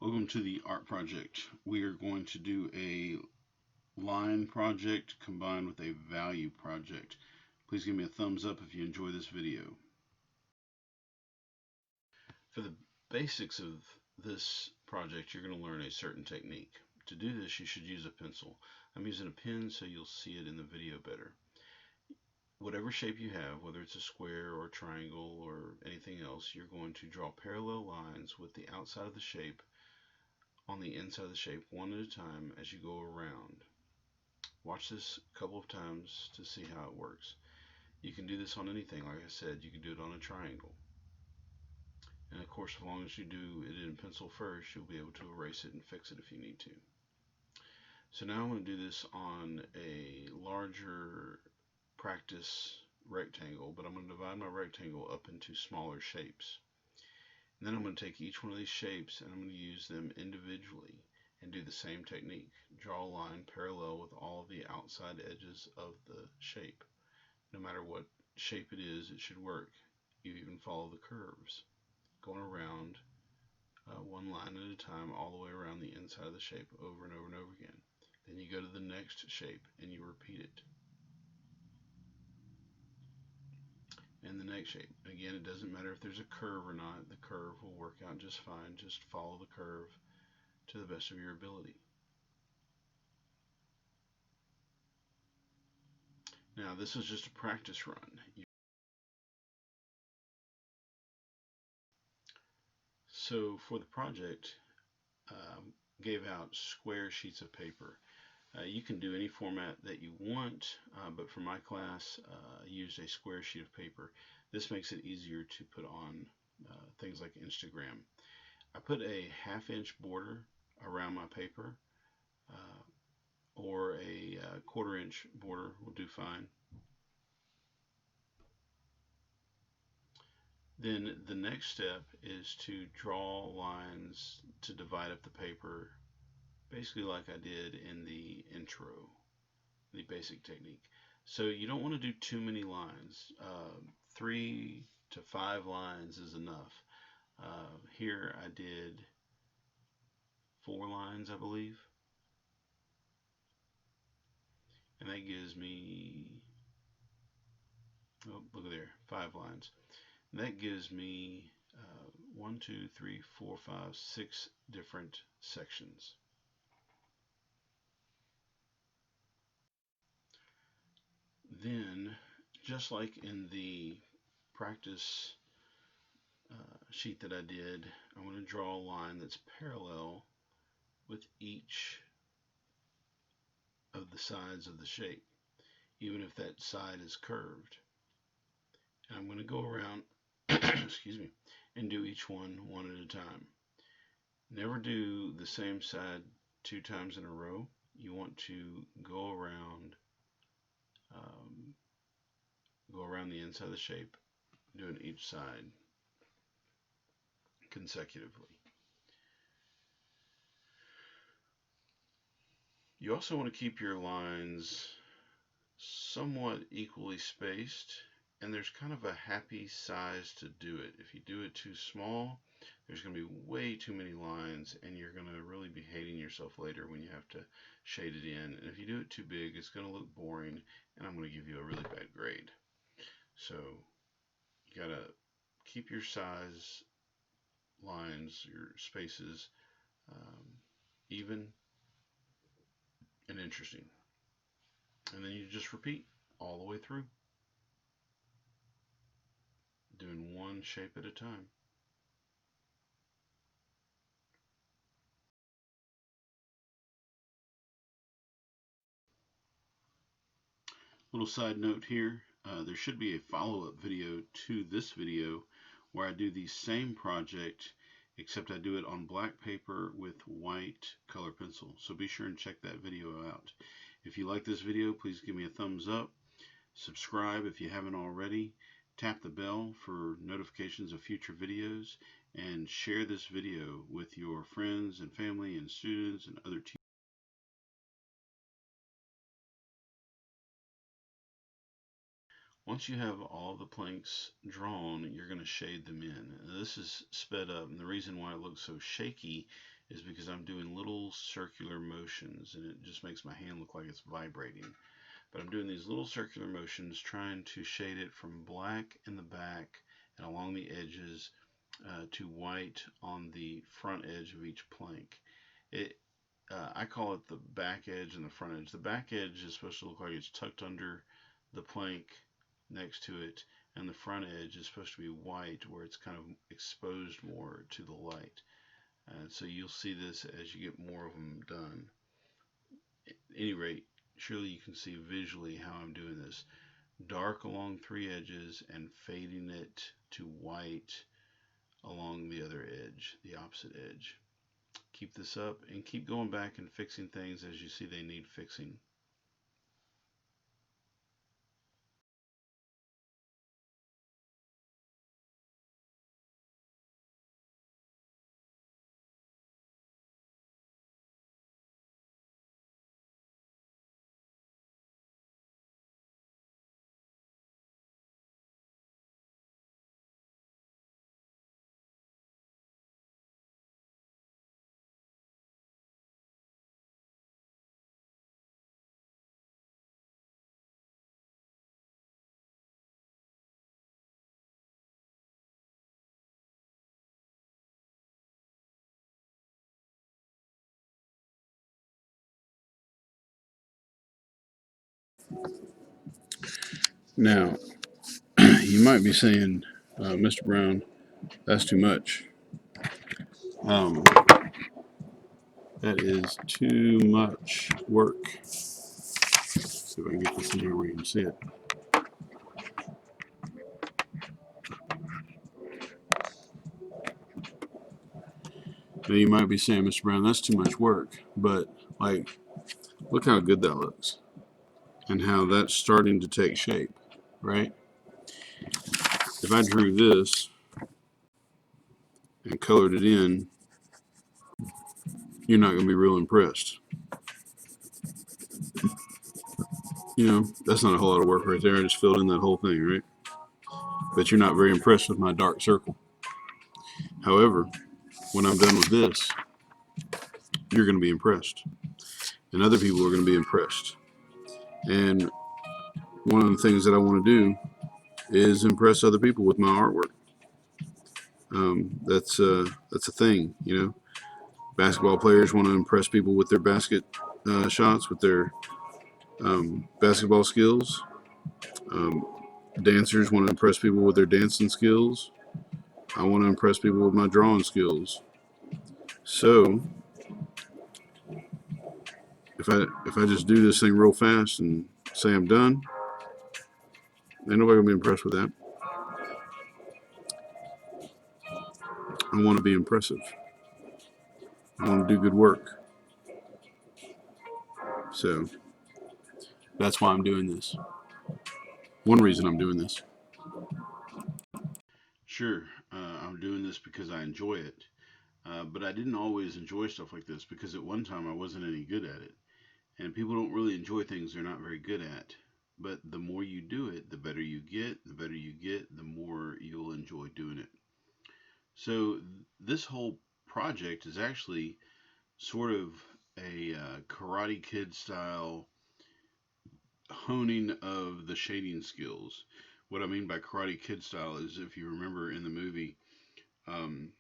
Welcome to the art project. We are going to do a line project combined with a value project. Please give me a thumbs up if you enjoy this video. For the basics of this project, you're going to learn a certain technique. To do this, you should use a pencil. I'm using a pen so you'll see it in the video better. Whatever shape you have, whether it's a square or a triangle or anything else, you're going to draw parallel lines with the outside of the shape on the inside of the shape one at a time as you go around. Watch this a couple of times to see how it works. You can do this on anything, like I said, you can do it on a triangle. And of course, as long as you do it in pencil first, you'll be able to erase it and fix it if you need to. So now I'm going to do this on a larger practice rectangle, but I'm going to divide my rectangle up into smaller shapes. And then I'm going to take each one of these shapes and I'm going to use them individually and do the same technique. Draw a line parallel with all of the outside edges of the shape. No matter what shape it is, it should work. You even follow the curves, going around one line at a time all the way around the inside of the shape over and over and over again. Then you go to the next shape and you repeat it. And the next shape. Again, it doesn't matter if there's a curve or not. The curve will work out just fine. Just follow the curve to the best of your ability. Now, this is just a practice run. So for the project, gave out square sheets of paper. You can do any format that you want, but for my class, I used a square sheet of paper. This makes it easier to put on things like Instagram. I put a 1/2 inch border around my paper, or a 1/4 inch border will do fine. Then the next step is to draw lines to divide up the paper, basically like I did in the intro, the basic technique. So you don't want to do too many lines. 3 to 5 lines is enough. Here I did 4 lines, I believe. And that gives me, oh, look there, 5 lines. And that gives me 1, 2, 3, 4, 5, 6 different sections. Then, just like in the practice sheet that I did, I'm going to draw a line that's parallel with each of the sides of the shape, even if that side is curved. And I'm going to go around, excuse me, and do each one at a time. Never do the same side 2 times in a row. You want to go around the inside of the shape, doing each side consecutively. You also want to keep your lines somewhat equally spaced, and there's kind of a happy size to do it. If you do it too small, there's going to be way too many lines, and you're going to really be hating yourself later when you have to shade it in. And if you do it too big, it's going to look boring, and I'm going to give you a really bad grade. So you got to keep your size lines, your spaces, even and interesting. And then you just repeat all the way through, doing one shape at a time. Little side note here, there should be a follow-up video to this video where I do the same project, except I do it on black paper with white color pencil. So be sure and check that video out. If you like this video, please give me a thumbs up. Subscribe if you haven't already. Tap the bell for notifications of future videos, and share this video with your friends and family and students and other teachers. Once you have all the planks drawn, you're going to shade them in. This is sped up, and the reason why it looks so shaky is because I'm doing little circular motions, and it just makes my hand look like it's vibrating. But I'm doing these little circular motions trying to shade it from black in the back and along the edges to white on the front edge of each plank. It I call it the back edge and the front edge. The back edge is supposed to look like it's tucked under the plank next to it, and the front edge is supposed to be white where it's kind of exposed more to the light. And so you'll see this as you get more of them done. At any rate, surely you can see visually how I'm doing this. Dark along three edges and fading it to white along the other edge, the opposite edge. Keep this up and keep going back and fixing things as you see they need fixing. Now, you might be saying, Mr. Brown, that's too much. Um, that is too much work. Let's see if I can get this in here where you can see it. Now, you might be saying, Mr. Brown, that's too much work. But, like, look how good that looks and how that's starting to take shape, right? If I drew this and colored it in, you're not going to be real impressed. You know, that's not a whole lot of work right there. I just filled in that whole thing, right? But you're not very impressed with my dark circle. However, when I'm done with this, you're going to be impressed. And other people are going to be impressed. And one of the things that I want to do is impress other people with my artwork. That's a thing, you know. Basketball players want to impress people with their basket shots, with their basketball skills. Um, Dancers want to impress people with their dancing skills. I want to impress people with my drawing skills. So if I just do this thing real fast and say I'm done, ain't nobody gonna be impressed with that. I want to be impressive. I want to do good work. So that's why I'm doing this. One reason I'm doing this. Sure, I'm doing this because I enjoy it. But I didn't always enjoy stuff like this because at one time I wasn't any good at it. And people don't really enjoy things they're not very good at. But the more you do it, the better you get. The better you get, the more you'll enjoy doing it. So this whole project is actually sort of a Karate Kid style honing of the shading skills. What I mean by Karate Kid style is if you remember in the movie, um,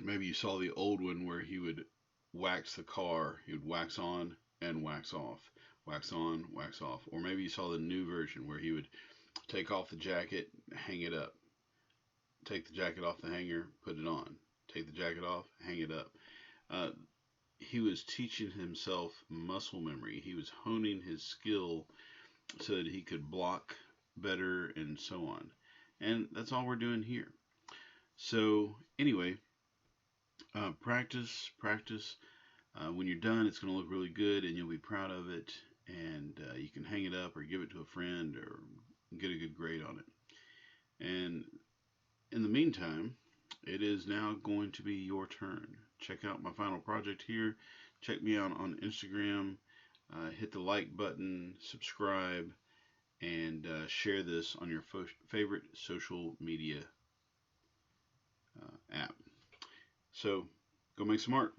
maybe you saw the old one where he would wax the car, he would wax on and wax off, wax on, wax off. Or maybe you saw the new version where he would take off the jacket, hang it up, take the jacket off the hanger, put it on, take the jacket off, hang it up. Uh, he was teaching himself muscle memory. He was honing his skill so that he could block better and so on. And that's all we're doing here. So, anyway, practice, practice. When you're done, it's going to look really good and you'll be proud of it. And you can hang it up or give it to a friend or get a good grade on it. And in the meantime, it is now going to be your turn. Check out my final project here. Check me out on Instagram. Hit the like button, subscribe, and share this on your favorite social media app. So go make some art.